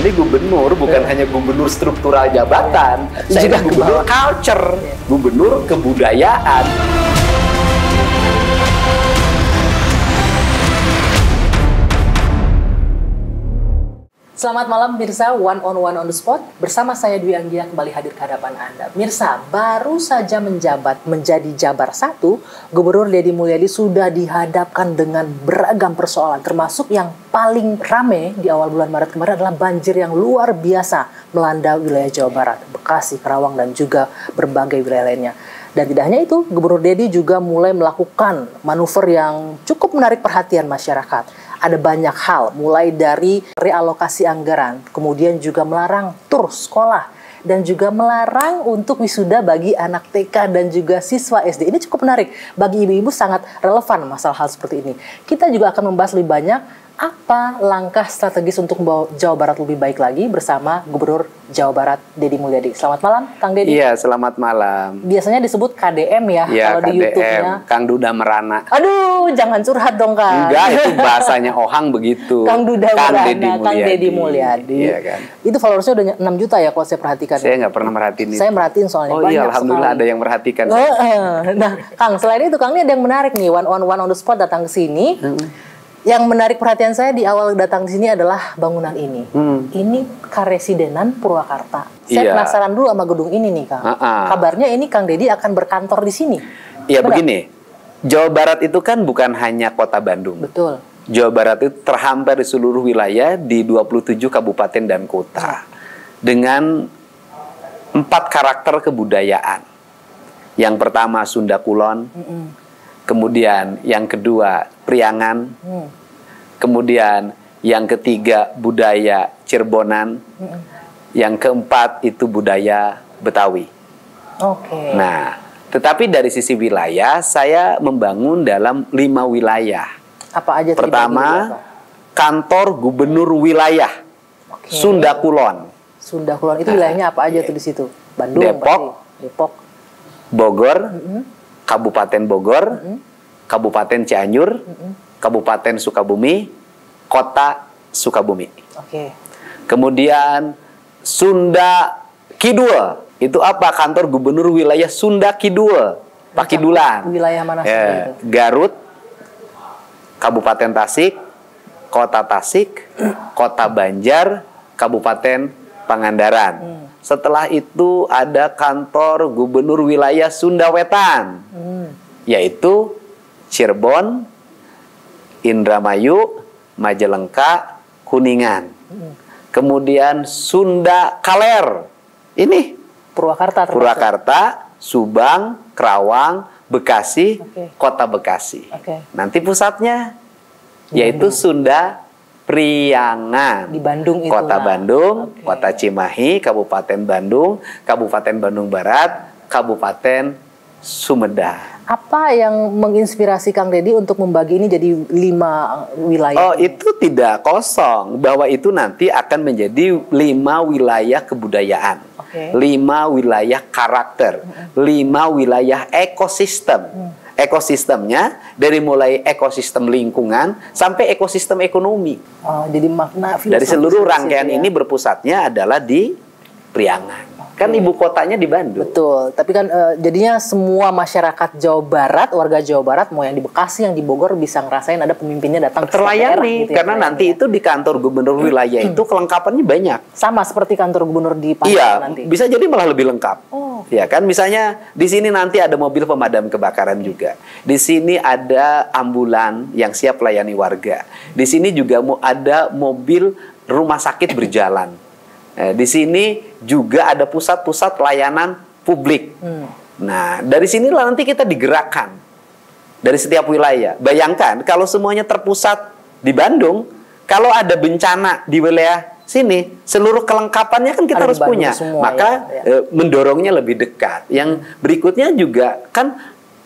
ini gubernur bukan hanya gubernur struktural jabatan, saya juga gubernur culture, gubernur kebudayaan. Selamat malam Mirsa, One on the Spot. Bersama saya Dwi Anggia kembali hadir ke hadapan Anda. Mirsa, baru saja menjabat menjadi Jabar 1, Gubernur Deddy Mulyadi sudah dihadapkan dengan beragam persoalan, termasuk yang paling rame di awal bulan Maret kemarin adalah banjir yang luar biasa melanda wilayah Jawa Barat, Bekasi, Karawang, dan juga berbagai wilayah lainnya. Dan tidak hanya itu, Gubernur Deddy juga mulai melakukan manuver yang cukup menarik perhatian masyarakat. Ada banyak hal, mulai dari realokasi anggaran, kemudian juga melarang tur sekolah, dan juga melarang untuk wisuda bagi anak TK dan juga siswa SD. Ini cukup menarik, bagi ibu-ibu sangat relevan masalah hal seperti ini. Kita juga akan membahas lebih banyak apa langkah strategis untuk membawa Jawa Barat lebih baik lagi bersama Gubernur Jawa Barat Deddy Mulyadi. Selamat malam, Kang Deddy. Iya, selamat malam. Biasanya disebut KDM ya, kalau KDM, di YouTube-nya. Kang Duda Merana. Aduh, jangan curhat dong, Kang. Enggak, itu bahasanya Ohang begitu. Kang Duda Merana, Kang Deddy Mulyadi. Mulyadi. Iya kan. Itu followersnya udah 6 juta ya kalau saya perhatikan. Saya nggak pernah merhatiin itu. Saya merhatiin soalnya. Oh iya, banyak alhamdulillah sekali. ada yang merhatikan. Nah, Kang, selain itu, Kang, ini ada yang menarik nih. One on the Spot datang ke sini. Yang menarik perhatian saya di awal datang di sini adalah bangunan ini. Ini Karesidenan Purwakarta. Saya penasaran dulu sama gedung ini nih, Kang. Kabarnya ini Kang Deddy akan berkantor di sini. Iya, begini. Jawa Barat itu kan bukan hanya kota Bandung. Betul. Jawa Barat itu terhampar di seluruh wilayah di 27 kabupaten dan kota. Dengan 4 karakter kebudayaan. Yang pertama Sunda Kulon. Kemudian yang kedua Priangan. Kemudian yang ketiga budaya Cirebonan. Yang keempat itu budaya Betawi. Oke. Nah, tetapi dari sisi wilayah saya membangun dalam 5 wilayah. Apa aja? Pertama, kantor gubernur wilayah Sunda Kulon. Sunda Kulon itu wilayahnya apa aja tuh di situ? Bandung, Depok, Bogor, Kabupaten Bogor, Kabupaten Cianjur, Kabupaten Sukabumi, Kota Sukabumi. Oke. Kemudian Sunda Kidul, itu apa? Kantor gubernur wilayah Sunda Kidul, Pakidulan. Wilayah mana saja itu? Garut, Kabupaten Tasik, Kota Tasik, Kota Banjar, Kabupaten Pangandaran. Setelah itu ada kantor gubernur wilayah Sunda Wetan, yaitu Cirebon, Indramayu, Majalengka, Kuningan. Kemudian Sunda Kaler, ini Purwakarta, Subang, Karawang, Bekasi, Kota Bekasi. Nanti pusatnya yaitu Sunda Priangan di Bandung itu. Kota Bandung, Kota Cimahi, Kabupaten Bandung, Kabupaten Bandung Barat, Kabupaten Sumedang. Apa yang menginspirasi Kang Deddy untuk membagi ini jadi 5 wilayah? Oh, itu tidak kosong. Bahwa itu nanti akan menjadi 5 wilayah kebudayaan. 5 wilayah karakter. 5 wilayah ekosistem. Ekosistemnya dari mulai ekosistem lingkungan sampai ekosistem ekonomi. Jadi makna dari seluruh rangkaian ini berpusatnya adalah di Priangan. Kan ibu kotanya di Bandung. Betul, tapi kan jadinya semua masyarakat Jawa Barat, warga Jawa Barat, mau yang di Bekasi, yang di Bogor bisa ngerasain ada pemimpinnya datang terlayani, gitu ya, karena nanti itu di kantor gubernur wilayah itu kelengkapannya banyak. Sama seperti kantor gubernur di Padang nanti. Bisa jadi malah lebih lengkap. Ya kan, misalnya di sini nanti ada mobil pemadam kebakaran juga. Di sini ada ambulan yang siap melayani warga. Di sini juga ada mobil rumah sakit berjalan. Di sini juga ada pusat-pusat layanan publik. Nah, dari sinilah nanti kita digerakkan dari setiap wilayah. Bayangkan kalau semuanya terpusat di Bandung, kalau ada bencana di wilayah sini, seluruh kelengkapannya kan kita harus punya. Semua, maka mendorongnya lebih dekat. Yang berikutnya juga kan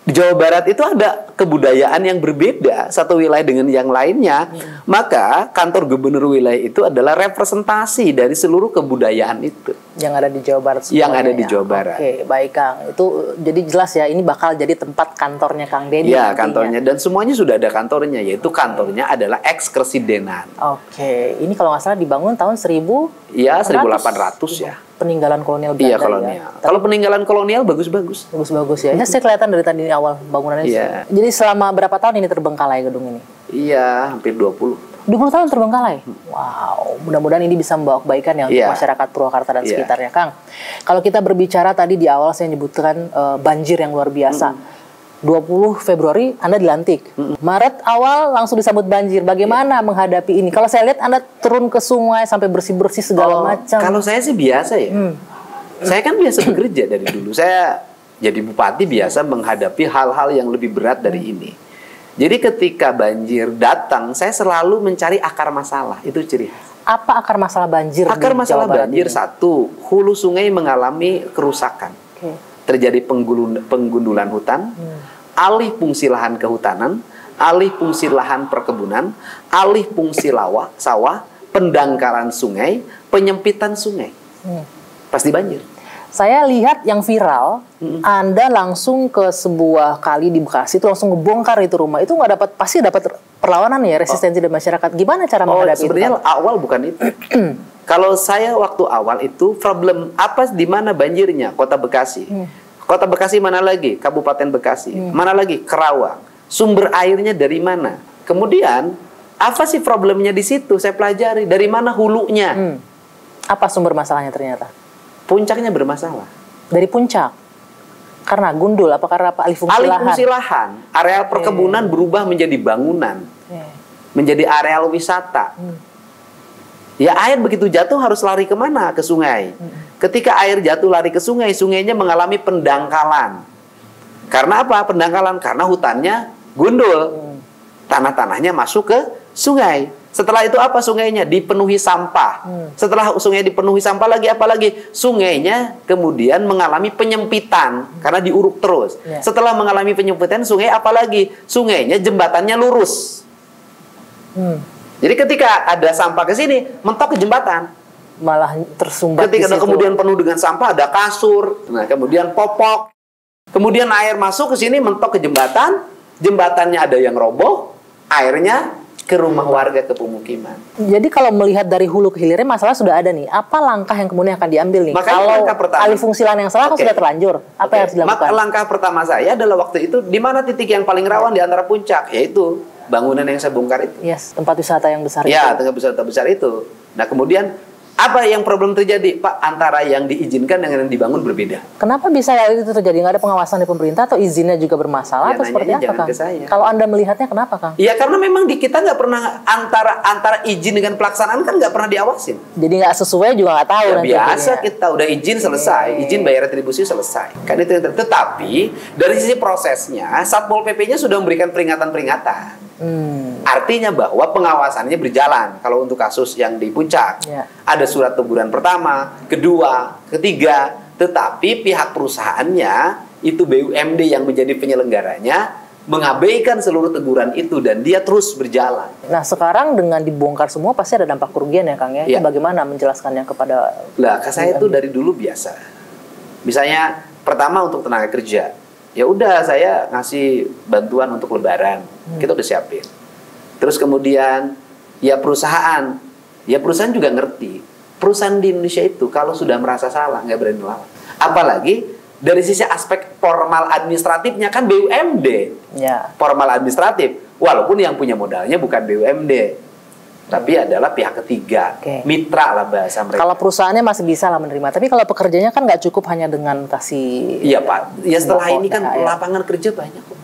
Di Jawa Barat itu ada kebudayaan yang berbeda satu wilayah dengan yang lainnya. Maka kantor gubernur wilayah itu adalah representasi dari seluruh kebudayaan itu. Yang ada di Jawa Barat semuanya. Yang ada di Jawa Barat. Oke, baik Kang. Itu jadi jelas ya, ini bakal jadi tempat kantornya Kang Dedi. Ya, kantornya. Dan semuanya sudah ada kantornya, yaitu kantornya adalah ex-Kresidenan. Oke, ini kalau nggak salah dibangun tahun 1000. Ya, 1800 ya. Peninggalan kolonial Belanda. Iya, kolonial. Ya. Kalau peninggalan kolonial bagus-bagus. Bagus-bagus ya. Ya, saya kelihatan dari tadi awal bangunannya. Iya. Jadi selama berapa tahun ini terbengkalai gedung ini? Iya, hampir 20. 20 tahun terbengkalai? Wow, mudah-mudahan ini bisa membawa kebaikan ya untuk masyarakat Purwakarta dan sekitarnya. Kang, kalau kita berbicara tadi di awal saya menyebutkan banjir yang luar biasa. 20 Februari Anda dilantik. Maret awal langsung disambut banjir. Bagaimana menghadapi ini? Kalau saya lihat Anda turun ke sungai sampai bersih-bersih segala macam. Kalau saya sih biasa ya. Saya kan biasa bekerja dari dulu. Saya jadi bupati biasa menghadapi hal-hal yang lebih berat dari ini. Jadi ketika banjir datang, saya selalu mencari akar masalah. Itu ciri khas. Apa akar masalah banjir? Akar masalah banjir satu, hulu sungai mengalami kerusakan. Terjadi penggundulan hutan, alih fungsi lahan kehutanan, alih fungsi lahan perkebunan, alih fungsi sawah, pendangkalan sungai, penyempitan sungai. Pasti banjir. Saya lihat yang viral, Anda langsung ke sebuah kali di Bekasi itu langsung ngebongkar itu rumah. Itu nggak pasti dapat perlawanan ya, resistensi dari masyarakat. Gimana cara menghadapi itu? Sebenarnya awal bukan itu. Kalau saya waktu awal itu problem apa di mana banjirnya? Kota Bekasi. Kota Bekasi mana lagi? Kabupaten Bekasi. Mana lagi? Kerawang. Sumber airnya dari mana? Kemudian apa sih problemnya di situ? Saya pelajari dari mana hulunya. Apa sumber masalahnya ternyata? Puncaknya bermasalah. Dari puncak. Karena gundul apa karena apa? Alih fungsi lahan. Alih fungsi lahan. Areal perkebunan berubah menjadi bangunan. Menjadi areal wisata. Ya air begitu jatuh harus lari kemana? Ke sungai. Ketika air jatuh lari ke sungai, sungainya mengalami pendangkalan. Karena apa pendangkalan? Karena hutannya gundul. Tanah-tanahnya masuk ke sungai. Setelah itu apa sungainya? Dipenuhi sampah. Setelah sungai dipenuhi sampah lagi apa lagi? Sungainya kemudian mengalami penyempitan. Karena diuruk terus. Setelah mengalami penyempitan, sungai apa lagi? Sungainya jembatannya lurus. Jadi ketika ada sampah ke sini, mentok ke jembatan. Malah tersumbat. Ketika kemudian penuh dengan sampah, ada kasur, nah kemudian popok. Kemudian air masuk ke sini, mentok ke jembatan. Jembatannya ada yang roboh, airnya ke rumah warga, ke pemukiman. Jadi kalau melihat dari hulu ke hilirnya, masalah sudah ada nih. Apa langkah yang kemudian akan diambil nih? Makanya kalau alih fungsi lahan yang salah kan sudah terlanjur. Apa yang harus dilakukan? Langkah pertama saya adalah waktu itu, di mana titik yang paling rawan di antara puncak, yaitu bangunan yang saya bongkar itu. Yes, tempat wisata yang besar itu. Ya, tempat wisata besar itu. Nah, kemudian apa yang problem terjadi, Pak? Antara yang diizinkan dengan yang dibangun berbeda. Kenapa bisa ya itu terjadi? Nggak ada pengawasan dari pemerintah atau izinnya juga bermasalah atau seperti apa, Kang? Kalau Anda melihatnya kenapa, Kang? Ya, karena memang di kita nggak pernah antara izin dengan pelaksanaan kan nggak pernah diawasin. Jadi nggak sesuai juga nggak tahu. Ya, biasa kita udah izin selesai, izin bayar retribusi selesai. Kan itu yang tetapi dari sisi prosesnya, Satpol PP-nya sudah memberikan peringatan-peringatan. Artinya bahwa pengawasannya berjalan. Kalau untuk kasus yang di puncak, ada surat teguran pertama, kedua, ketiga, tetapi pihak perusahaannya itu BUMD yang menjadi penyelenggaranya mengabaikan seluruh teguran itu dan dia terus berjalan. Nah sekarang dengan dibongkar semua pasti ada dampak kerugian ya Kang ya. Itu bagaimana menjelaskannya kepada? Lah, saya itu dari dulu biasa. Misalnya pertama untuk tenaga kerja. Ya udah saya ngasih bantuan untuk lebaran. Kita udah siapin. Terus kemudian ya perusahaan juga ngerti. Perusahaan di Indonesia itu kalau sudah merasa salah nggak berani melawan. Apalagi dari sisi aspek formal administratifnya kan BUMD. Formal administratif. Walaupun yang punya modalnya bukan BUMD. Tapi adalah pihak ketiga, mitra lah bahasa mereka. Kalau perusahaannya masih bisa lah menerima, tapi kalau pekerjanya kan nggak cukup hanya dengan kasih. Iya Pak, ya setelah ini kan lapangan kerja banyak kok.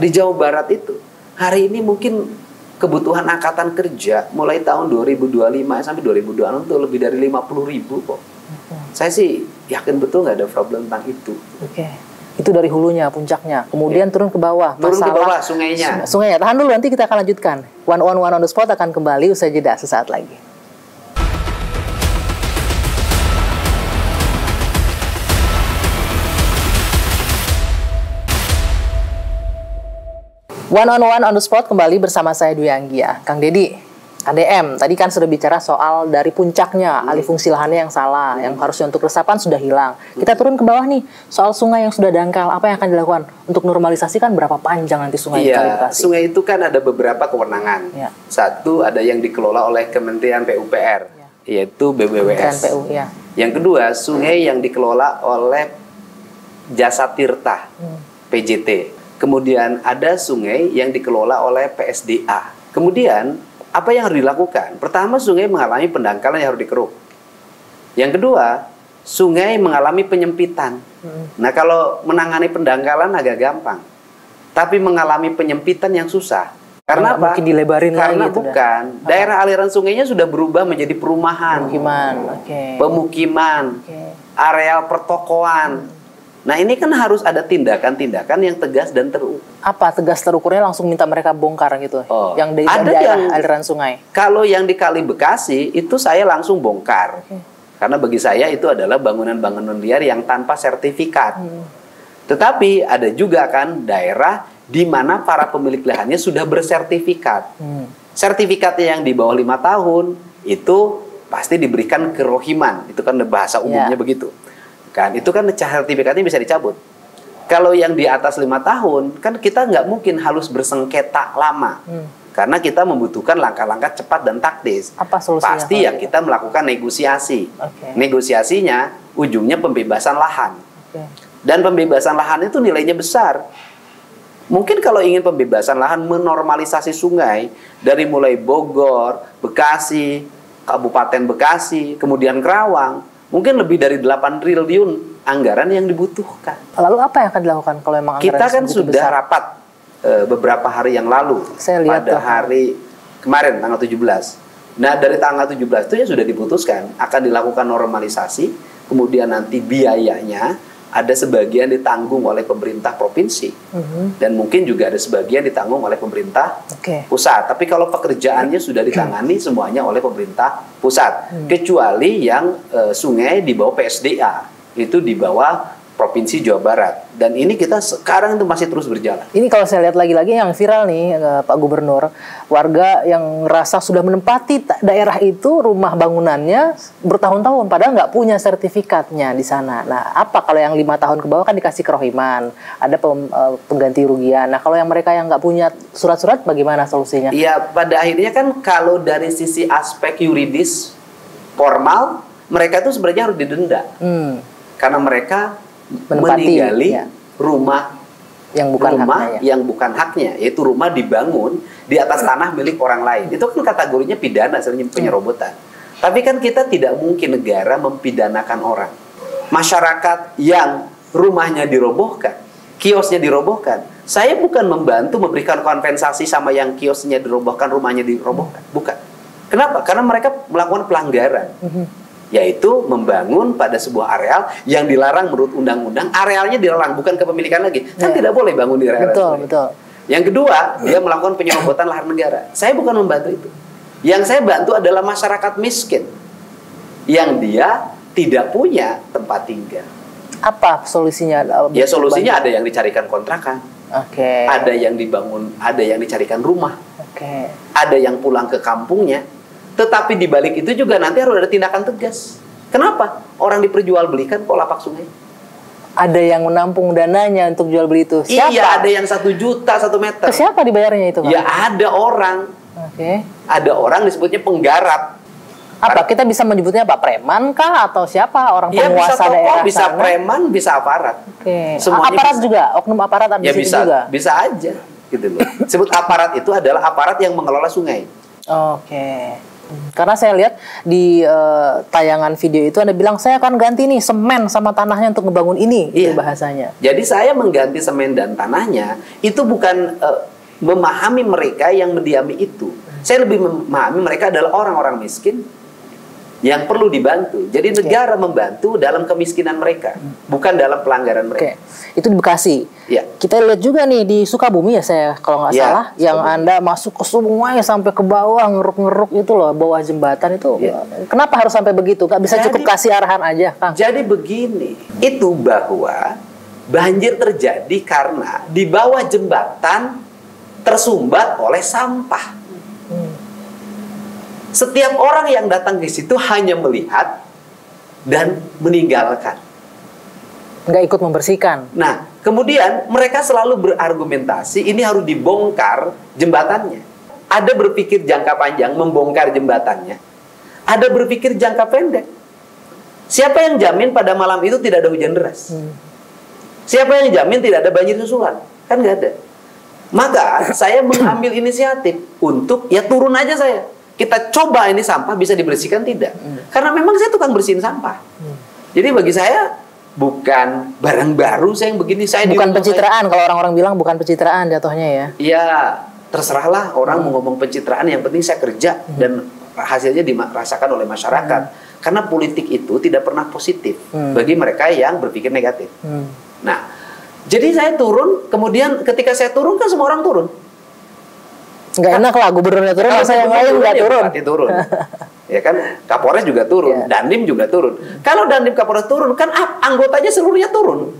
Di Jawa Barat itu, hari ini mungkin kebutuhan angkatan kerja mulai tahun 2025 sampai 2026 itu lebih dari 50.000 kok. Saya sih yakin betul nggak ada problem tentang itu. Itu dari hulunya, puncaknya. Kemudian turun ke bawah. Turun ke bawah, sungainya. Sungainya. Tahan dulu, nanti kita akan lanjutkan. One on the spot akan kembali usai jeda sesaat lagi. One on the spot kembali bersama saya Dwi Anggia. Kang Deddy, KDM, tadi kan sudah bicara soal dari puncaknya, alih fungsi lahannya yang salah, yang harusnya untuk resapan sudah hilang. Kita turun ke bawah nih, soal sungai yang sudah dangkal, apa yang akan dilakukan untuk normalisasi, kan berapa panjang nanti sungai Iya, Kali Bekasi? sungai itu kan ada beberapa kewenangan. Ya. Satu, ada yang dikelola oleh Kementerian PUPR, yaitu BBWS. PU, ya. Yang kedua, sungai yang dikelola oleh Jasa Tirta, PJT. Kemudian ada sungai yang dikelola oleh PSDA. Kemudian apa yang harus dilakukan? Pertama, sungai mengalami pendangkalan yang harus dikeruk. Yang kedua, sungai mengalami penyempitan. Nah, kalau menangani pendangkalan agak gampang, tapi mengalami penyempitan yang susah. Karena apa? Mungkin dilebarin Karena lagi. bukan. Daerah aliran sungainya sudah berubah menjadi perumahan, pemukiman, areal pertokoan. Nah, ini kan harus ada tindakan-tindakan yang tegas dan terukur. Apa tegas terukurnya, langsung minta mereka bongkar gitu? Oh, yang dari ada daerah yang, aliran sungai. Kalau yang di Kali Bekasi itu saya langsung bongkar. Karena bagi saya itu adalah bangunan-bangunan liar yang tanpa sertifikat. Tetapi ada juga kan daerah di mana para pemilik lahannya sudah bersertifikat. Sertifikatnya yang di bawah 5 tahun itu pasti diberikan kerohiman. Itu kan bahasa umumnya begitu. Kan itu kan sertifikatnya bisa dicabut. Kalau yang di atas 5 tahun kan kita nggak mungkin harus bersengketa lama, karena kita membutuhkan langkah-langkah cepat dan taktis. Apa solusinya? Pasti ya kita melakukan negosiasi. Negosiasinya ujungnya pembebasan lahan. Dan pembebasan lahan itu nilainya besar. Mungkin kalau ingin pembebasan lahan, menormalisasi sungai dari mulai Bogor, Bekasi, Kabupaten Bekasi, kemudian Kerawang, mungkin lebih dari 8 triliun anggaran yang dibutuhkan. Lalu apa yang akan dilakukan kalau memang anggaran kita kan sudah besar? rapat beberapa hari yang lalu. Saya lihat pada hari kemarin tanggal 17. Nah, dari tanggal 17 itu ya sudah diputuskan akan dilakukan normalisasi, kemudian nanti biayanya ada sebagian ditanggung oleh pemerintah provinsi, dan mungkin juga ada sebagian ditanggung oleh pemerintah pusat. Tapi kalau pekerjaannya sudah ditangani semuanya oleh pemerintah pusat, kecuali yang sungai di bawah PSDA, itu di bawah Provinsi Jawa Barat. Dan ini kita sekarang itu masih terus berjalan. Ini kalau saya lihat lagi-lagi yang viral nih, Pak Gubernur, warga yang ngerasa sudah menempati daerah itu, rumah bangunannya bertahun-tahun, padahal nggak punya sertifikatnya di sana. Nah, apa kalau yang 5 tahun ke bawah kan dikasih kerohiman, ada pengganti rugian. Nah, kalau yang mereka yang nggak punya surat-surat, bagaimana solusinya? Iya, pada akhirnya kan kalau dari sisi aspek yuridis formal, mereka itu sebenarnya harus didenda. Karena mereka meninggali rumah yang bukan haknya, yaitu rumah dibangun di atas tanah milik orang lain. Itu kan kategorinya pidana, sebenarnya penyerobotan. Tapi kan kita tidak mungkin negara mempidanakan orang. Masyarakat yang rumahnya dirobohkan, kiosnya dirobohkan, saya bukan membantu memberikan kompensasi sama yang kiosnya dirobohkan, rumahnya dirobohkan, bukan. Kenapa? Karena mereka melakukan pelanggaran. Yaitu membangun pada sebuah areal yang dilarang menurut undang-undang. Arealnya dilarang, bukan kepemilikan lagi. Kan tidak boleh bangun di area. Betul. Yang kedua, dia melakukan penyerobotan lahan negara. Saya bukan membantu itu. Yang saya bantu adalah masyarakat miskin yang dia tidak punya tempat tinggal. Apa solusinya? Ya, solusinya ada yang dicarikan kontrakan. Ada yang dibangun, ada yang dicarikan rumah. Ada yang pulang ke kampungnya. Tetapi di balik itu juga nanti harus ada tindakan tegas. Kenapa? Orang diperjualbelikan kok lapak sungai. Ada yang menampung dananya untuk jual beli itu. Siapa? Iya, ada yang 1 juta 1 meter. Ke siapa dibayarnya itu, Pak? Ya ada orang. Ada orang disebutnya penggarap. Apa? Kita bisa menyebutnya Pak Preman kah? Atau siapa? Orang penguasa daerah sana? Bisa preman, bisa aparat. Aparat bisa. Juga? Oknum aparat ada ya, di situ juga? Bisa aja. Gitu loh. Sebut aparat itu adalah aparat yang mengelola sungai. Karena saya lihat di tayangan video itu Anda bilang, saya akan ganti nih semen sama tanahnya untuk ngebangun ini. Itu bahasanya. Jadi saya mengganti semen dan tanahnya itu bukan memahami mereka yang mendiami itu. Saya lebih memahami mereka adalah orang-orang miskin yang perlu dibantu. Jadi negara membantu dalam kemiskinan mereka, bukan dalam pelanggaran mereka. Itu di Bekasi. Kita lihat juga nih di Sukabumi ya, saya kalau nggak salah, yang Anda masuk ke sungai sampai ke bawah, ngeruk-ngeruk itu loh, bawah jembatan itu. Kenapa harus sampai begitu? Nggak bisa cukup kasih arahan aja, Kang? Jadi begini, itu bahwa banjir terjadi karena di bawah jembatan tersumbat oleh sampah. Setiap orang yang datang ke situ hanya melihat dan meninggalkan. Nggak ikut membersihkan. Nah, kemudian mereka selalu berargumentasi ini harus dibongkar jembatannya. Ada berpikir jangka panjang membongkar jembatannya. Ada berpikir jangka pendek. Siapa yang jamin pada malam itu tidak ada hujan deras? Siapa yang jamin tidak ada banjir susulan? Kan nggak ada. Maka saya mengambil inisiatif untuk ya turun aja saya. Kita coba ini sampah bisa dibersihkan tidak? Karena memang saya tukang bersihin sampah. Jadi bagi saya bukan barang baru saya yang begini. Saya bukan pencitraan. Kalau orang-orang bilang bukan pencitraan jatuhnya ya. Iya, terserahlah orang mau ngomong pencitraan. Yang penting saya kerja dan hasilnya dirasakan oleh masyarakat. Karena politik itu tidak pernah positif bagi mereka yang berpikir negatif. Nah, jadi saya turun, kemudian ketika saya turun kan semua orang turun. Nggak enak lah gubernurnya turun, masa yang lain nggak turun. Turun. Ya kan, Kapolres juga turun, Dandim juga turun. Kalau Dandim Kapolres turun, kan anggotanya seluruhnya turun.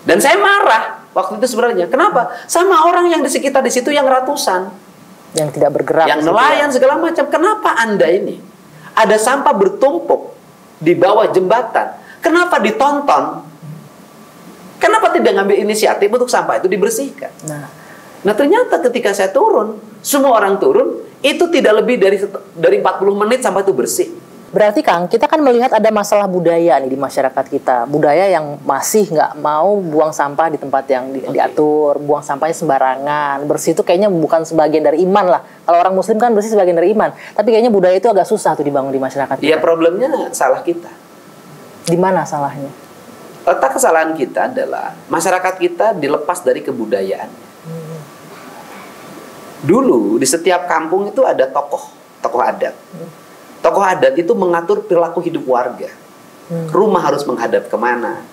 Dan saya marah waktu itu sebenarnya. Kenapa? Sama orang yang di sekitar di situ yang ratusan, yang tidak bergerak, yang nelayan segala macam. Kenapa Anda ini? Ada sampah bertumpuk di bawah jembatan. Kenapa ditonton? Kenapa tidak ngambil inisiatif untuk sampah itu dibersihkan? Nah ternyata ketika saya turun, semua orang turun, itu tidak lebih dari 40 menit sampai itu bersih. Berarti Kang, kita kan melihat ada masalah budaya nih di masyarakat kita. Budaya yang masih nggak mau buang sampah di tempat yang diatur, buang sampahnya sembarangan. Bersih itu kayaknya bukan sebagian dari iman lah. Kalau orang muslim kan bersih sebagian dari iman. Tapi kayaknya budaya itu agak susah tuh dibangun di masyarakat kita. Ya problemnya salah kita. Di mana salahnya? Letak kesalahan kita adalah masyarakat kita dilepas dari kebudayaan. Dulu di setiap kampung itu ada tokoh adat. Tokoh adat itu mengatur perilaku hidup warga. Rumah harus menghadap kemana.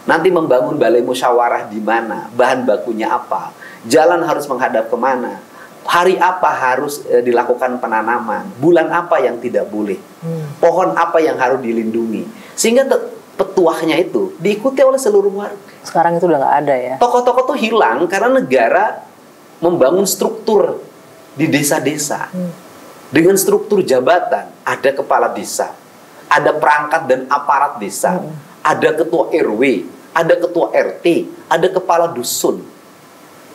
Nanti membangun balai musyawarah di mana. Bahan bakunya apa. Jalan harus menghadap kemana. Hari apa harus dilakukan penanaman. Bulan apa yang tidak boleh. Pohon apa yang harus dilindungi. Sehingga petuahnya itu diikuti oleh seluruh warga. Sekarang itu udah nggak ada ya. Tokoh-tokoh tuh hilang karena negara membangun struktur di desa-desa. Dengan struktur jabatan, ada kepala desa, ada perangkat dan aparat desa, ada ketua RW, ada ketua RT, ada kepala dusun.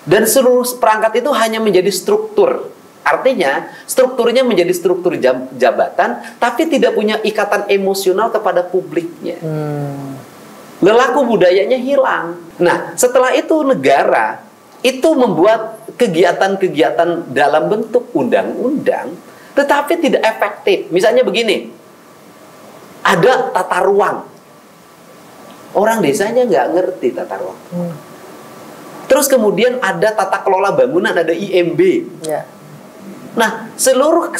Dan seluruh perangkat itu hanya menjadi struktur. Artinya, strukturnya menjadi struktur jabatan, tapi tidak punya ikatan emosional kepada publiknya. Lelaku budayanya hilang. Nah, setelah itu negara itu membuat kegiatan-kegiatan dalam bentuk undang-undang, tetapi tidak efektif. Misalnya begini, ada tata ruang. Orang desanya nggak ngerti tata ruang. Terus kemudian ada tata kelola bangunan, ada IMB. Nah, seluruh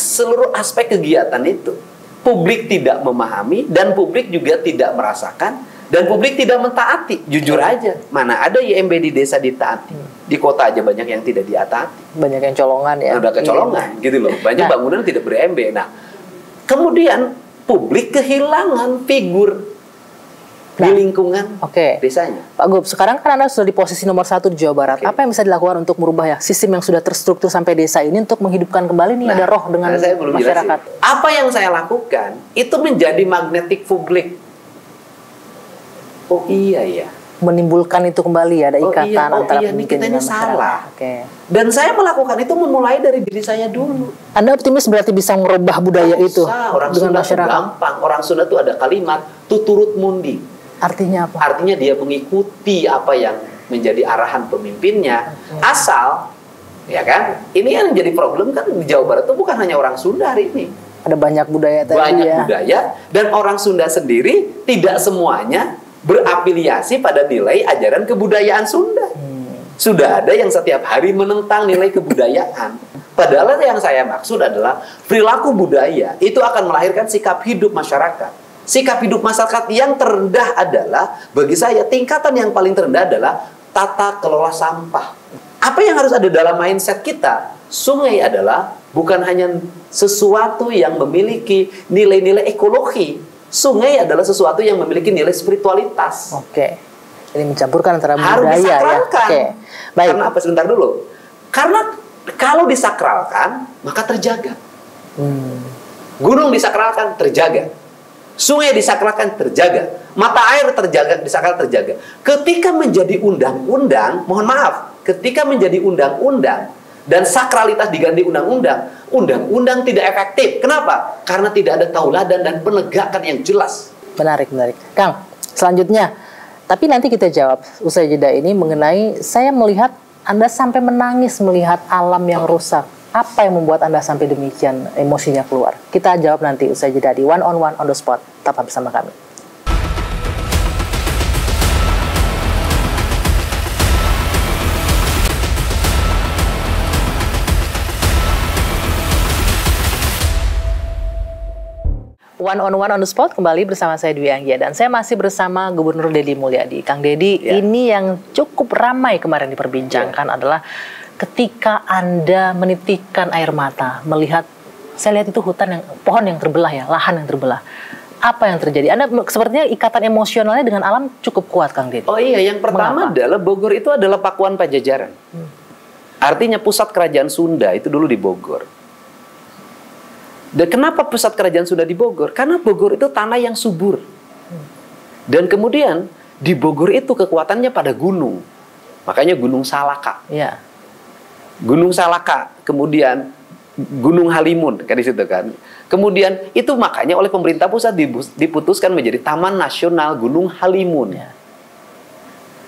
aspek kegiatan itu, publik tidak memahami, dan publik juga tidak merasakan, dan publik tidak mentaati. Jujur aja, mana ada IMB di desa ditaati. Di kota aja banyak yang tidak diataati. Banyak yang colongan ya. Udah kecolongan gitu loh. Banyak bangunan tidak ber-IMB. Nah, kemudian publik kehilangan figur di lingkungan desanya. Pak Gub, sekarang kan Anda sudah di posisi nomor 1 di Jawa Barat. Apa yang bisa dilakukan untuk merubah ya sistem yang sudah terstruktur sampai desa ini untuk menghidupkan kembali nih ada roh dengan masyarakat? Apa yang saya lakukan itu menjadi magnetik publik. Oh iya ya. Menimbulkan itu kembali ada ikatan antara pemimpin kita dengan ini salah. masyarakat. Dan saya melakukan itu memulai dari diri saya dulu. Anda optimis berarti bisa merubah budaya itu orang dengan Sunda masyarakat? Gampang. Orang Sunda itu ada kalimat tuturut mundi. Artinya apa? Artinya dia mengikuti apa yang menjadi arahan pemimpinnya. Asal, ya kan? Ini yang jadi problem kan di Jawa Barat itu bukan hanya orang Sunda hari ini. Ada banyak budaya tadi banyak budaya, dan orang Sunda sendiri tidak semuanya berafiliasi pada nilai ajaran kebudayaan Sunda. Sudah ada yang setiap hari menentang nilai kebudayaan. Padahal yang saya maksud adalah perilaku budaya itu akan melahirkan sikap hidup masyarakat. Sikap hidup masyarakat yang terendah adalah, bagi saya tingkatan yang paling terendah adalah tata kelola sampah. Apa yang harus ada dalam mindset kita? Sungai adalah bukan hanya sesuatu yang memiliki nilai-nilai ekologi. Sungai adalah sesuatu yang memiliki nilai spiritualitas. Jadi mencampurkan antara budaya ya. Baik. Karena apa? Sebentar dulu. Karena kalau disakralkan, maka terjaga. Gunung disakralkan, terjaga. Sungai disakralkan, terjaga. Mata air terjaga, disakral, terjaga. Ketika menjadi undang-undang, mohon maaf, ketika menjadi undang-undang dan sakralitas diganti undang-undang, undang-undang tidak efektif. Kenapa? Karena tidak ada tauladan dan penegakan yang jelas. Menarik. Kang, selanjutnya, tapi nanti kita jawab usai jeda ini mengenai saya melihat Anda sampai menangis melihat alam yang rusak. Apa yang membuat Anda sampai demikian emosinya keluar? Kita jawab nanti usai jeda di One on One on the Spot. Tetap bersama kami. One on One on the Spot kembali bersama saya Dwi Anggia dan saya masih bersama Gubernur Deddy Mulyadi. Kang Deddy, ini yang cukup ramai kemarin diperbincangkan adalah ketika Anda menitikkan air mata melihat, saya lihat itu pohon yang terbelah ya, lahan yang terbelah. Apa yang terjadi? Anda sepertinya ikatan emosionalnya dengan alam cukup kuat, Kang Deddy. Oh iya, yang pertama adalah Bogor itu adalah Pakuan Pajajaran. Artinya pusat kerajaan Sunda itu dulu di Bogor. Dan kenapa pusat kerajaan Sunda di Bogor? Karena Bogor itu tanah yang subur. Dan kemudian di Bogor itu kekuatannya pada gunung. Makanya Gunung Salaka. Ya. Gunung Salaka, kemudian Gunung Halimun, kan di situ kan. Kemudian itu makanya oleh pemerintah pusat diputuskan menjadi Taman Nasional Gunung Halimun. Ya.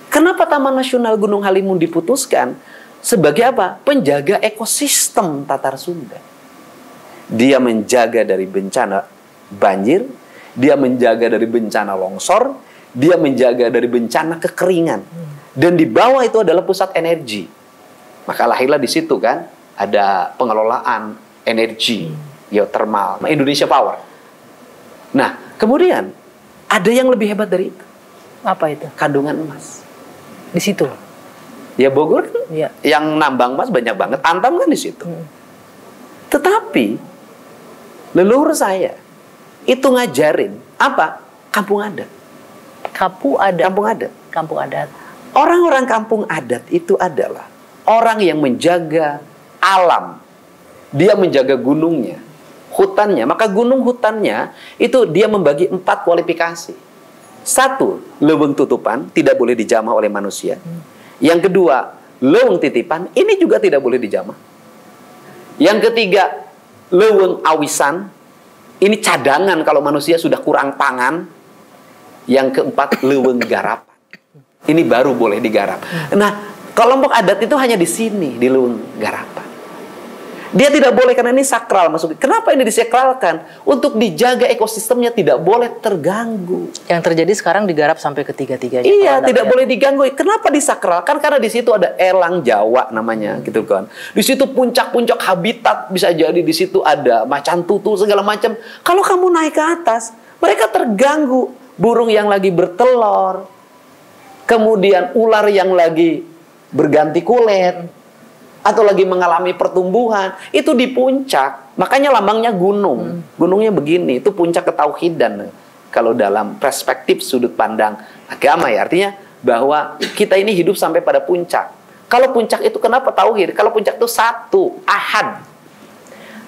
Kenapa Taman Nasional Gunung Halimun diputuskan? Sebagai apa? Penjaga ekosistem Tatar Sunda. Dia menjaga dari bencana banjir, dia menjaga dari bencana longsor, dia menjaga dari bencana kekeringan. Dan di bawah itu adalah pusat energi. Maka lahirlah di situ kan ada pengelolaan energi geothermal, Indonesia Power. Nah, kemudian ada yang lebih hebat dari itu. Apa itu? Kandungan emas. Di situ. Ya Bogor kan Ya. yang nambang emas banyak banget, Antam kan di situ. Tetapi leluhur saya itu ngajarin apa? Kampung adat. Kampung adat. Kampung adat. Kampung adat. Orang-orang kampung adat itu adalah orang yang menjaga alam. Dia menjaga gunungnya, hutannya. Maka gunung hutannya itu dia membagi 4 kualifikasi. 1, leuweung tutupan, tidak boleh dijamah oleh manusia. Yang kedua, leuweung titipan, ini juga tidak boleh dijamah. Yang ketiga, leuweung awisan, ini cadangan kalau manusia sudah kurang pangan. Yang keempat, leuweung garapan. Ini baru boleh digarap. Nah, kelompok adat itu hanya di sini, di leuweung garapan. Dia tidak boleh karena ini sakral masuk. Kenapa ini disakralkan? Untuk dijaga ekosistemnya tidak boleh terganggu. Yang terjadi sekarang digarap sampai ketiga-tiganya. Iya, tidak boleh diganggu. Kenapa disakralkan? Karena di situ ada elang Jawa namanya, gitu kan. Di situ puncak-puncak habitat bisa jadi di situ ada macan tutul segala macam. Kalau kamu naik ke atas, mereka terganggu. Burung yang lagi bertelur, kemudian ular yang lagi berganti kulit, atau lagi mengalami pertumbuhan, itu di puncak. Makanya lambangnya gunung. Gunungnya begini, itu puncak ketauhidan. Kalau dalam perspektif sudut pandang agama ya, artinya bahwa kita ini hidup sampai pada puncak. Kalau puncak itu kenapa tauhid? Kalau puncak itu satu, ahad.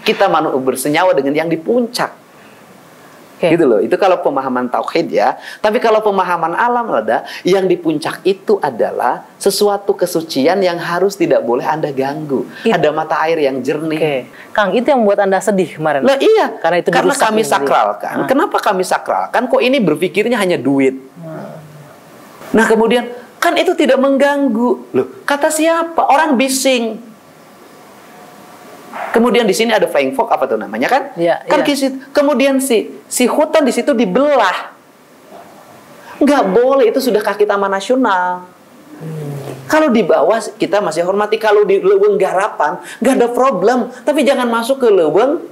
Kita bersenyawa dengan yang di puncak. Gitu loh, itu kalau pemahaman tauhid ya. Tapi kalau pemahaman alam ada, yang di puncak itu adalah sesuatu kesucian yang harus tidak boleh Anda ganggu. Ada mata air yang jernih. Kang, itu yang membuat Anda sedih kemarin. Nah iya, karena itu kami sakralkan. Kenapa kami sakralkan? Kok ini berpikirnya hanya duit? Nah kemudian, kan itu tidak mengganggu. Loh, kata siapa? Orang bising. Kemudian di sini ada flying fox, apa tuh namanya kan? Ya, kan ya. Kemudian si hutan di situ dibelah. Nggak boleh, itu sudah kaki Taman Nasional. Kalau di bawah kita masih hormati, kalau di leuweung garapan nggak ada problem. Tapi jangan masuk ke leuweung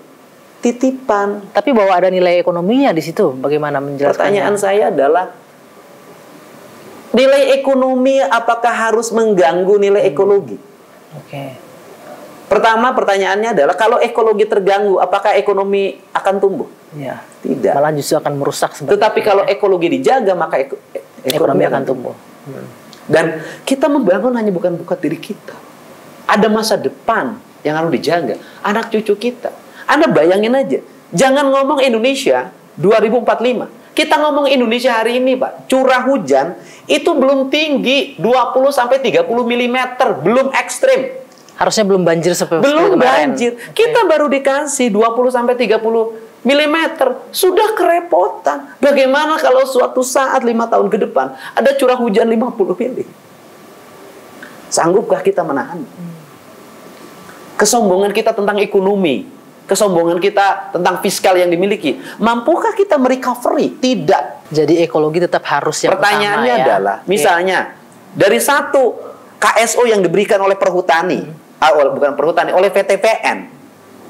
titipan. Tapi bahwa ada nilai ekonominya di situ, bagaimana menjelaskannya? Pertanyaan saya adalah, nilai ekonomi apakah harus mengganggu nilai ekologi? Pertama pertanyaannya adalah, kalau ekologi terganggu, apakah ekonomi akan tumbuh? Ya. Tidak. Malah justru akan merusak. Tetapi kalau ekologi dijaga, maka ekonomi akan tumbuh. Dan kita membangun hanya bukan buat diri kita. Ada masa depan yang harus dijaga. Anak cucu kita. Anda bayangin aja. Jangan ngomong Indonesia 2045. Kita ngomong Indonesia hari ini, Pak. Curah hujan itu belum tinggi 20-30 mm. Belum ekstrim. Harusnya belum banjir seperti belum kemarin. Banjir. Kita baru dikasih 20-30 mm. Sudah kerepotan. Bagaimana kalau suatu saat 5 tahun ke depan ada curah hujan 50 mm? Sanggupkah kita menahan? Kesombongan kita tentang ekonomi, kesombongan kita tentang fiskal yang dimiliki, mampukah kita merecovery? Tidak. Jadi ekologi tetap harus yang Pertanyaannya utama, ya? adalah, misalnya dari satu KSO yang diberikan oleh perhutani, bukan perhutani, oleh VTPN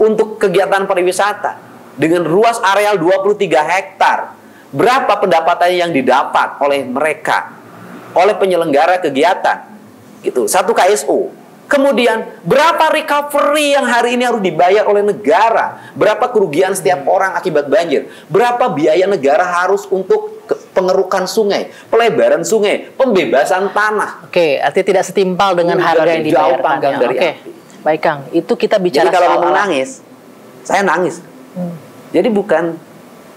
untuk kegiatan pariwisata dengan luas areal 23 hektar, berapa pendapatan yang didapat oleh mereka, oleh penyelenggara kegiatan, gitu, satu KSO. Kemudian berapa recovery yang hari ini harus dibayar oleh negara? Berapa kerugian setiap orang akibat banjir? Berapa biaya negara harus untuk pengerukan sungai, pelebaran sungai, pembebasan tanah? Oke, artinya tidak setimpal dengan harga yang dibayarkannya. Oke, baik Kang, itu kita bicara. Jadi kalau ngomong nangis, saya nangis. Jadi bukan,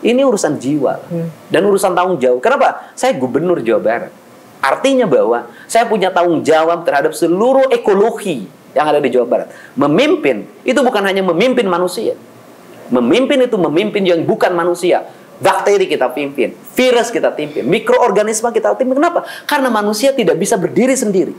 ini urusan jiwa dan urusan tanggung jawab. Kenapa? Saya gubernur Jawa Barat. Artinya bahwa saya punya tanggung jawab terhadap seluruh ekologi yang ada di Jawa Barat. Memimpin, itu bukan hanya memimpin manusia. Memimpin itu memimpin yang bukan manusia. Bakteri kita pimpin, virus kita pimpin, mikroorganisme kita pimpin. Kenapa? Karena manusia tidak bisa berdiri sendiri.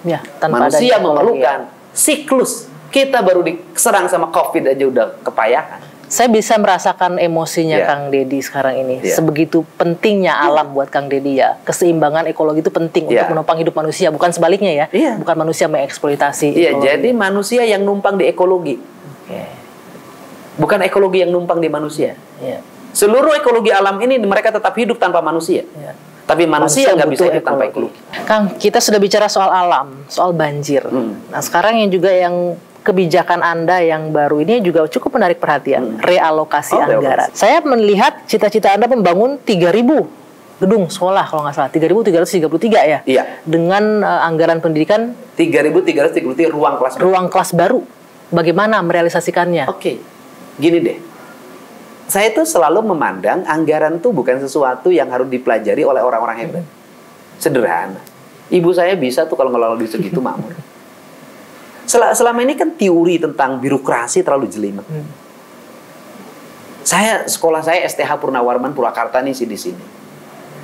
Ya, tanpa manusia memerlukan siklus. Kita baru diserang sama COVID aja udah kepayahan. Saya bisa merasakan emosinya Kang Deddy sekarang ini. Sebegitu pentingnya alam buat Kang Deddy ya. Keseimbangan ekologi itu penting untuk menopang hidup manusia. Bukan sebaliknya ya. Bukan manusia mengeksploitasi ekologi. Jadi manusia yang numpang di ekologi. Bukan ekologi yang numpang di manusia. Seluruh ekologi alam ini mereka tetap hidup tanpa manusia. Tapi manusia nggak bisa hidup tanpa ekologi. Kang, kita sudah bicara soal alam, soal banjir. Nah sekarang yang juga yang kebijakan Anda yang baru ini juga cukup menarik perhatian, realokasi anggaran. Saya melihat cita-cita Anda membangun 3.000 gedung sekolah kalau nggak salah, 3.333 ya? Iya. Dengan anggaran pendidikan 3.333 ruang kelas baru. Ruang kelas baru. Bagaimana merealisasikannya? Oke, gini deh. Saya tuh selalu memandang anggaran tuh bukan sesuatu yang harus dipelajari oleh orang-orang hebat. Sederhana. Ibu saya bisa tuh kalau ngelola duit segitu makmur. Selama ini kan teori tentang birokrasi terlalu jelimet. Sekolah saya STH Purnawarman Purwakarta nih di sini.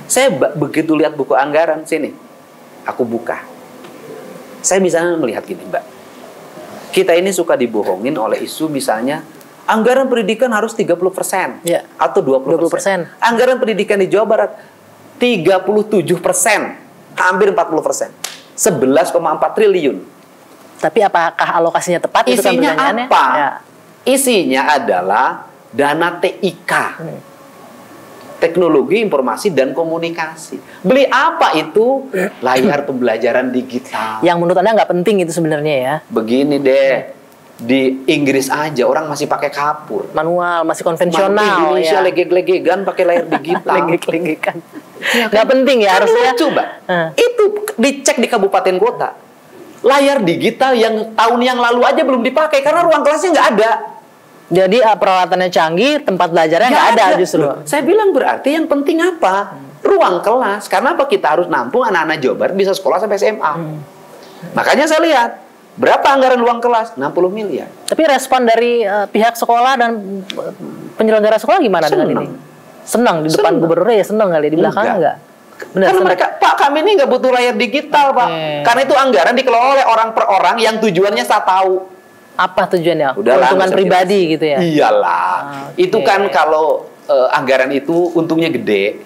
Saya begitu lihat buku anggaran sini, aku buka. Saya misalnya melihat gini, Mbak. Kita ini suka dibohongin oleh isu misalnya anggaran pendidikan harus 30% atau 20%. Anggaran pendidikan di Jawa Barat 37%, hampir 40%. 11,4 triliun. Tapi apakah alokasinya tepat? Isinya apa? Ya. Isinya adalah dana TIK, teknologi informasi dan komunikasi. Beli apa itu? Layar pembelajaran digital. Yang menurut Anda nggak penting itu sebenarnya ya? Begini deh, di Inggris aja orang masih pakai kapur, manual, masih konvensional. Indonesia legeg-legegan pakai layar digital. Legeg-legegan. Nggak penting ya harusnya. Coba, itu dicek di kabupaten kota. Layar digital yang tahun yang lalu aja belum dipakai karena ruang kelasnya nggak ada. Jadi peralatannya canggih, tempat belajarnya nggak ada justru. Saya bilang berarti yang penting apa? Ruang kelas. Karena apa kita harus nampung anak-anak Jawa Barat bisa sekolah sampai SMA. Makanya saya lihat berapa anggaran ruang kelas? 60 miliar. Tapi respon dari pihak sekolah dan penyelenggara sekolah gimana dengan ini? Senang di depan gubernurnya ya senang kali, di belakang enggak? Benar, karena mereka, Pak kami ini nggak butuh layar digital Pak. Karena itu anggaran dikelola oleh orang per orang yang tujuannya saya tahu. Apa tujuannya? Udah keuntungan pribadi gitu ya? Iyalah. Itu kan kalau anggaran itu untungnya gede.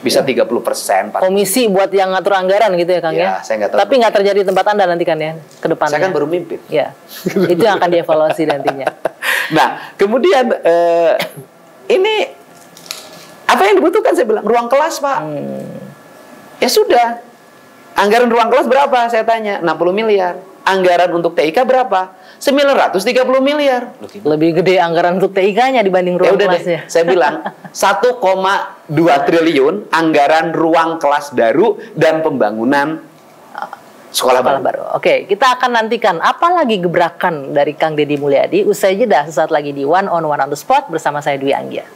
Bisa 30%. Komisi buat yang ngatur anggaran gitu ya Kang ya? Saya nggak tahu. Tapi nggak terjadi di tempat Anda nanti kan ya? Ke depannya. Saya kan baru mimpin. Ya. Itu yang akan dievaluasi nantinya. Nah, kemudian ini apa yang dibutuhkan? Saya bilang ruang kelas Pak. Ya sudah. Anggaran ruang kelas berapa? Saya tanya. 60 miliar. Anggaran untuk TIK berapa? 930 miliar. Lebih gede anggaran untuk TIK-nya dibanding ruang kelasnya. Saya bilang 1,2 triliun anggaran ruang kelas baru dan pembangunan sekolah baru. Oke, kita akan nantikan apa lagi gebrakan dari Kang Deddy Mulyadi usai jeda sesaat lagi di One on the Spot bersama saya Dwi Anggia.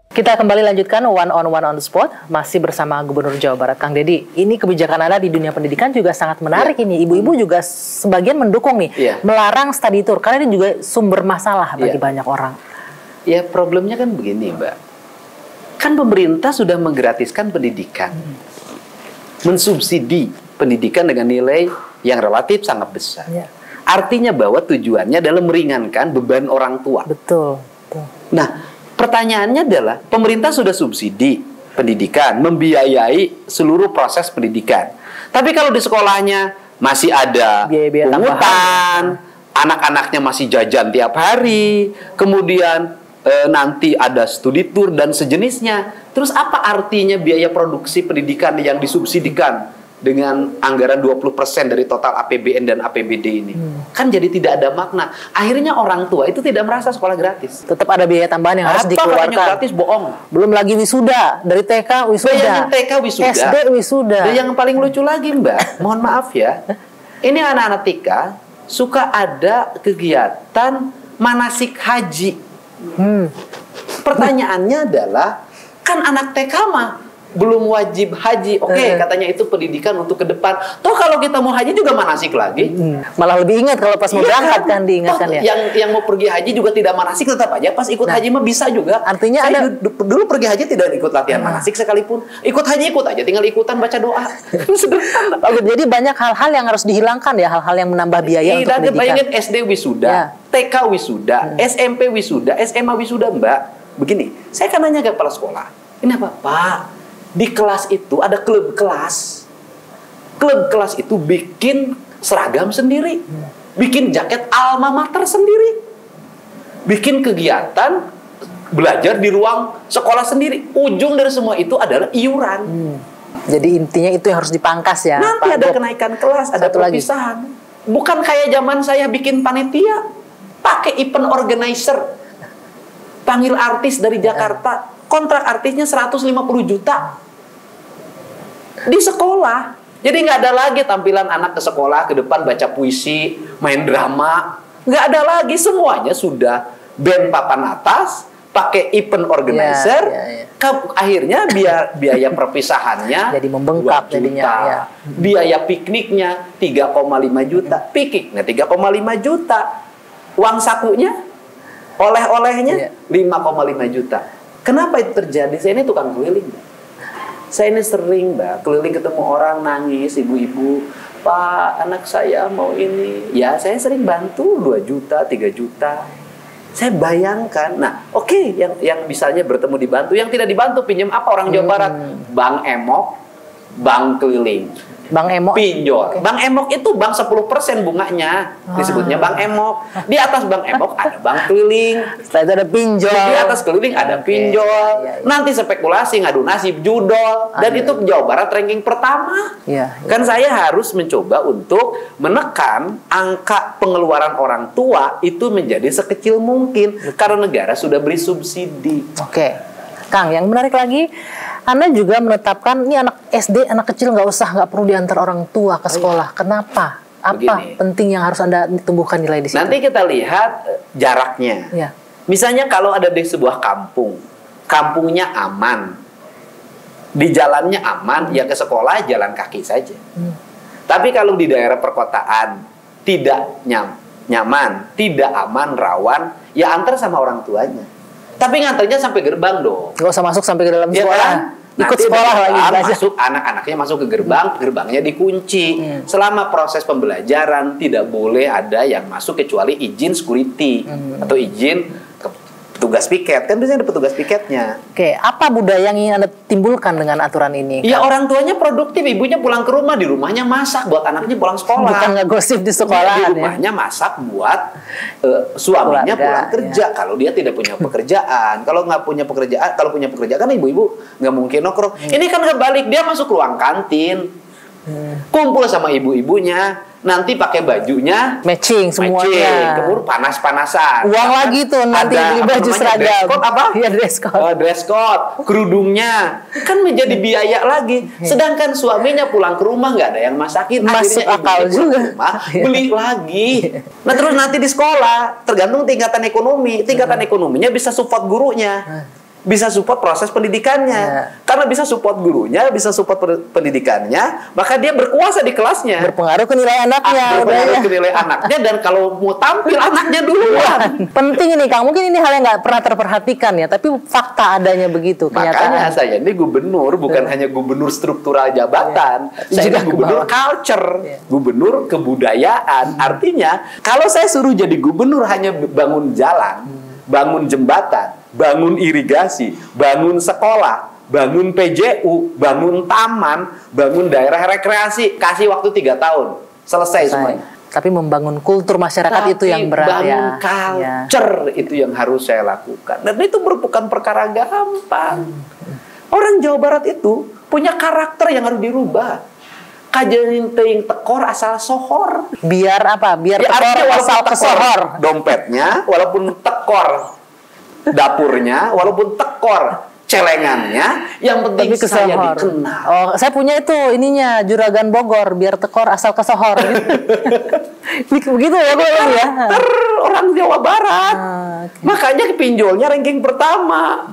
Kita kembali lanjutkan One on the Spot masih bersama Gubernur Jawa Barat Kang Deddy. Ini kebijakan Anda di dunia pendidikan juga sangat menarik ini. Ibu-ibu juga sebagian mendukung nih melarang study tour karena ini juga sumber masalah bagi banyak orang. Ya problemnya kan begini Mbak, kan pemerintah sudah menggratiskan pendidikan, mensubsidi pendidikan dengan nilai yang relatif sangat besar. Artinya bahwa tujuannya adalah meringankan beban orang tua. Betul. Nah pertanyaannya adalah pemerintah sudah subsidi pendidikan, membiayai seluruh proses pendidikan. Tapi kalau di sekolahnya masih ada pungutan, anak-anaknya masih jajan tiap hari, kemudian nanti ada studi tour dan sejenisnya. Terus apa artinya biaya produksi pendidikan yang disubsidikan dengan anggaran 20% dari total APBN dan APBD ini? Kan jadi tidak ada makna. Akhirnya orang tua itu tidak merasa sekolah gratis. Tetap ada biaya tambahan yang harus dikeluarkan. Gratis bohong. Belum lagi wisuda, dari TK wisuda. Bayangin TK wisuda. SD wisuda. Dan yang paling lucu lagi Mbak, mohon maaf ya. Ini anak-anak TK suka ada kegiatan manasik haji. Pertanyaannya adalah, kan anak TK mah belum wajib haji. Oke, katanya itu pendidikan untuk ke depan. Toh kalau kita mau haji juga manasik lagi. Malah lebih ingat kalau pas mau berangkat kan diingatkan ya. Yang mau pergi haji juga tidak manasik tetap aja. Pas ikut haji mah bisa juga. Artinya saya dulu pergi haji tidak ikut latihan manasik sekalipun. Ikut haji ikut aja, tinggal ikutan baca doa. Sederhana. Jadi banyak hal-hal yang harus dihilangkan ya, hal-hal yang menambah biaya untuk pendidikan. Bayangin SD wisuda, TK wisuda, SMP wisuda, SMA wisuda Mbak. Begini, saya kan nanya ke kepala sekolah, ini apa Pak? Di kelas itu ada klub kelas. Klub kelas itu bikin seragam sendiri, bikin jaket alma mater sendiri, bikin kegiatan belajar di ruang sekolah sendiri. Ujung dari semua itu adalah iuran. Jadi intinya itu yang harus dipangkas ya. Nanti ada kenaikan kelas, ada perpisahan. Bukan kayak zaman saya bikin panitia, pakai event organizer, panggil artis dari Jakarta. Kontrak artisnya 150 juta di sekolah. Jadi nggak ada lagi tampilan anak ke sekolah ke depan baca puisi, main drama. Nggak ada lagi, semuanya sudah band papan atas, pakai event organizer. Akhirnya biaya perpisahannya jadi membengkak jadinya. Biaya pikniknya 3,5 juta. Pikniknya 3,5 juta. Uang sakunya, oleh-olehnya 5,5 juta. Kenapa itu terjadi? Saya ini tukang keliling. Saya ini sering Mbak keliling ketemu orang nangis, ibu-ibu, Pak anak saya mau ini. Ya saya sering bantu 2 juta, 3 juta. Saya bayangkan, nah oke, yang misalnya bertemu dibantu, yang tidak dibantu pinjam apa orang Jawa Barat? Bank Emok, bank keliling. Bang Emok pinjol. Bang Emok itu bank 10% bunganya. Disebutnya Bang Emok. Di atas Bang Emok ada bank keliling. Setelah itu ada pinjol. Di atas keliling ada pinjol. Nanti spekulasi, ngadu nasib, judol. Dan itu Jawa Barat ranking pertama. Kan saya harus mencoba untuk menekan angka pengeluaran orang tua itu menjadi sekecil mungkin. Karena negara sudah beri subsidi. Kang, yang menarik lagi, Anda juga menetapkan ini anak SD, anak kecil nggak perlu diantar orang tua ke sekolah. Kenapa? Apa penting yang harus Anda tumbuhkan nilai di situ? Nanti kita lihat jaraknya. Misalnya kalau ada di sebuah kampung, kampungnya aman, di jalannya aman, ya ke sekolah jalan kaki saja. Tapi kalau di daerah perkotaan tidak nyaman, tidak aman, rawan, ya antar sama orang tuanya. Tapi nganternya sampai gerbang dong. Nggak usah masuk sampai ke dalam sekolah. Kan? Ikut sekolah lagi. Masuk, anak-anaknya masuk ke gerbang, gerbangnya dikunci. Selama proses pembelajaran tidak boleh ada yang masuk kecuali izin security atau izin petugas piket. Kan biasanya ada petugas piketnya. Apa budaya yang ingin Anda timbulkan dengan aturan ini? Ya orang tuanya produktif, ibunya pulang ke rumah, di rumahnya masak buat anaknya pulang sekolah. Bukan ngegosip di sekolah. Di rumahnya masak buat suaminya pulang kerja. Kalau dia tidak punya pekerjaan, kalau nggak punya pekerjaan, kalau punya pekerjaan kan ibu-ibu nggak mungkin nongkrong. Ini kan kebalik, dia masuk ruang kantin. Kumpul sama ibu-ibunya, nanti pakai bajunya matching semuanya. Kemudian panas-panasan. Uang lagi tuh nanti beli baju seragam. Dress code apa? Iya, dress code. Dress code, kerudungnya kan menjadi biaya lagi. Sedangkan suaminya pulang ke rumah nggak ada yang masakin. Masuk Akhirnya akal ibunya juga. pulang ke rumah, beli lagi. Nah terus nanti di sekolah tergantung tingkatan ekonomi. Tingkatan ekonominya bisa support gurunya. Bisa support proses pendidikannya. Karena bisa support gurunya, bisa support pendidikannya, maka dia berkuasa di kelasnya. Berpengaruh ke nilai anaknya. Berpengaruh ke nilai anaknya, dan kalau mau tampil anaknya duluan. Penting ini Kang, mungkin ini hal yang nggak pernah terperhatikan ya, tapi fakta adanya begitu. Makanya saya ini gubernur, bukan hanya gubernur struktural jabatan, saya ini gubernur culture, gubernur kebudayaan. Artinya, kalau saya suruh jadi gubernur hanya bangun jalan, bangun jembatan, bangun irigasi, bangun sekolah, bangun PJU, bangun taman, bangun daerah rekreasi, kasih waktu 3 tahun, selesai semuanya. Tapi membangun kultur masyarakat itu yang berat bangun culture itu yang harus saya lakukan. Dan itu bukan perkara gampang. Orang Jawa Barat itu punya karakter yang harus dirubah. Kajenin teing tekor asal sohor. Biar apa? Biar ya, tekor asal kesohor. Dompetnya, walaupun tekor dapurnya, walaupun tekor celengannya, yang penting saya dikenal. Oh, saya punya itu ininya Juragan Bogor, biar tekor asal kesohor. Begitu ya, Bu ya. Orang Jawa Barat. Makanya pinjolnya ranking pertama.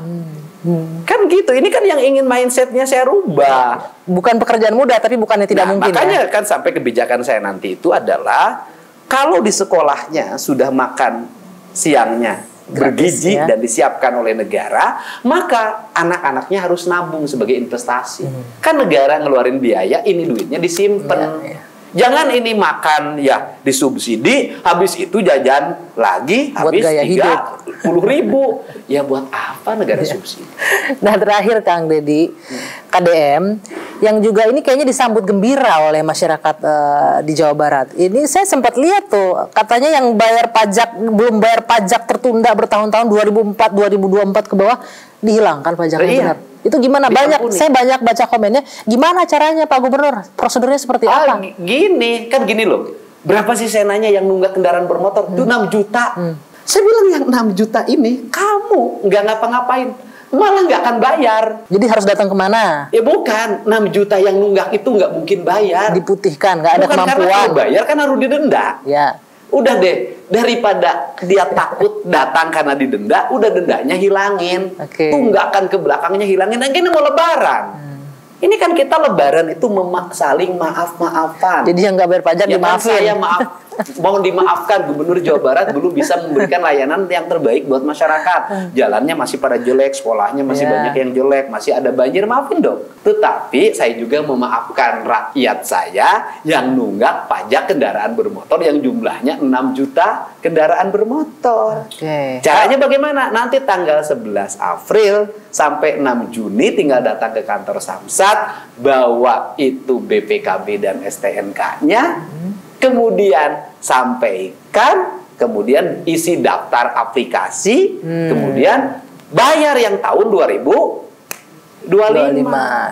Kan gitu. Ini kan yang ingin mindsetnya saya rubah. Bukan pekerjaan mudah, tapi bukannya tidak mungkin. Makanya kan sampai kebijakan saya nanti itu adalah kalau di sekolahnya sudah makan siangnya bergizi dan disiapkan oleh negara, maka anak-anaknya harus nabung sebagai investasi. Kan negara ngeluarin biaya, ini duitnya disimpan. Jangan ini makan ya disubsidi, habis itu jajan lagi, habis 30.000. Ya buat apa negara subsidi? Nah terakhir Kang Deddy, KDM yang juga ini kayaknya disambut gembira oleh masyarakat di Jawa Barat. Ini saya sempat lihat tuh, katanya yang bayar pajak belum bayar pajak tertunda bertahun-tahun 2004 ke bawah dihilangkan pajaknya. Benar. Itu gimana? Saya banyak baca komennya. Gimana caranya Pak Gubernur? Prosedurnya seperti apa? Gini loh. Berapa sih saya nanya yang nunggak kendaraan bermotor? Itu 6 juta. Saya bilang yang 6 juta ini kamu nggak ngapa-ngapain, malah nggak akan bayar. Jadi harus datang kemana? Ya bukan, 6 juta yang nunggak itu nggak mungkin bayar. Diputihkan, nggak ada kemampuan. Bukan karena kalau bayar kan harus didenda. Ya. Udah deh, daripada dia takut datang karena didenda, udah dendanya hilangin. Tunggakan ke belakangnya hilangin. Dan ini mau lebaran. Ini kan kita lebaran itu saling maaf-maafan. Jadi yang nggak bayar pajak dimaafin. Saya mohon dimaafkan, Gubernur Jawa Barat belum bisa memberikan layanan yang terbaik buat masyarakat. Jalannya masih pada jelek, sekolahnya masih banyak yang jelek, masih ada banjir, maafin dong. Tetapi saya juga memaafkan rakyat saya yang nunggak pajak kendaraan bermotor yang jumlahnya 6 juta kendaraan bermotor. Caranya bagaimana? Nanti tanggal 11 April sampai 6 Juni tinggal datang ke kantor Samsat, bawa itu BPKB dan STNK-nya. Kemudian sampaikan, kemudian isi daftar aplikasi, kemudian bayar yang tahun 2025.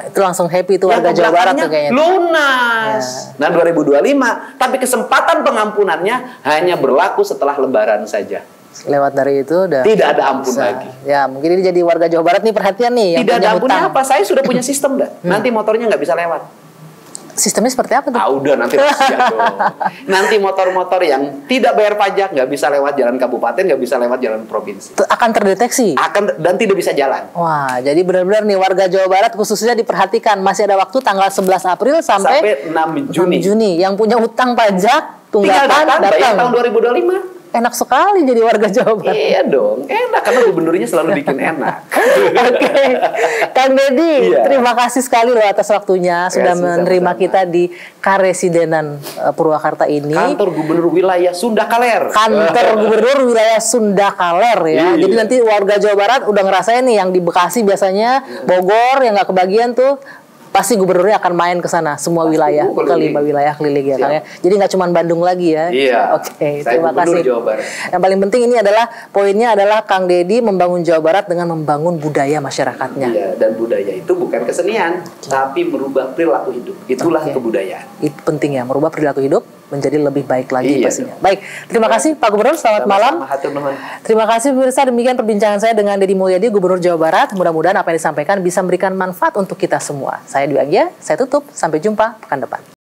Itu langsung happy itu warga Jawa Barat tuh kayaknya. Lunas. Nah 2025, tapi kesempatan pengampunannya hanya berlaku setelah Lebaran saja. Lewat dari itu udah tidak ada ampun lagi. Ya mungkin ini jadi warga Jawa Barat nih perhatian nih. Tidak ada ampunnya apa? Saya sudah punya sistem dah. Nanti motornya nggak bisa lewat. Sistemnya seperti apa tuh? Udah nanti rahasia dong. Nanti motor-motor yang tidak bayar pajak nggak bisa lewat jalan kabupaten, nggak bisa lewat jalan provinsi. Akan terdeteksi? Dan tidak bisa jalan. Wah, jadi benar-benar nih warga Jawa Barat khususnya diperhatikan. Masih ada waktu tanggal 11 April sampai 6 Juni. Yang punya utang pajak, tunggakan, datang. Bayar tahun 2025. Enak sekali jadi warga Jawa Barat. Iya dong, enak karena gubernurnya selalu bikin enak. Oke, Kang Deddy, terima kasih sekali loh atas waktunya sudah menerima kita di Karesidenan Purwakarta ini. Kantor Gubernur Wilayah Sunda Kaler. Kantor Gubernur Wilayah Sunda Kaler ya. Jadi nanti warga Jawa Barat udah ngerasain nih yang di Bekasi biasanya, Bogor yang nggak kebagian tuh. pasti gubernurnya akan main ke sana semua wilayah, ke 5 wilayah keliling ya Kang ya. Jadi nggak cuma Bandung lagi ya. Iya. Oke, Saya terima Gubernur kasih. Jawa Barat. Yang paling penting ini adalah poinnya adalah Kang Deddy membangun Jawa Barat dengan membangun budaya masyarakatnya. Iya, dan budaya itu bukan kesenian, tapi merubah perilaku hidup. Itulah kebudayaan. Itu penting ya, merubah perilaku hidup menjadi lebih baik lagi Iya, pastinya. Baik, terima kasih Pak Gubernur, selamat malam. Hatur nuhun. Terima kasih pemirsa, demikian perbincangan saya dengan Deddy Mulyadi, Gubernur Jawa Barat. Mudah-mudahan apa yang disampaikan bisa memberikan manfaat untuk kita semua. Saya Dwi Anggia, saya tutup. Sampai jumpa pekan depan.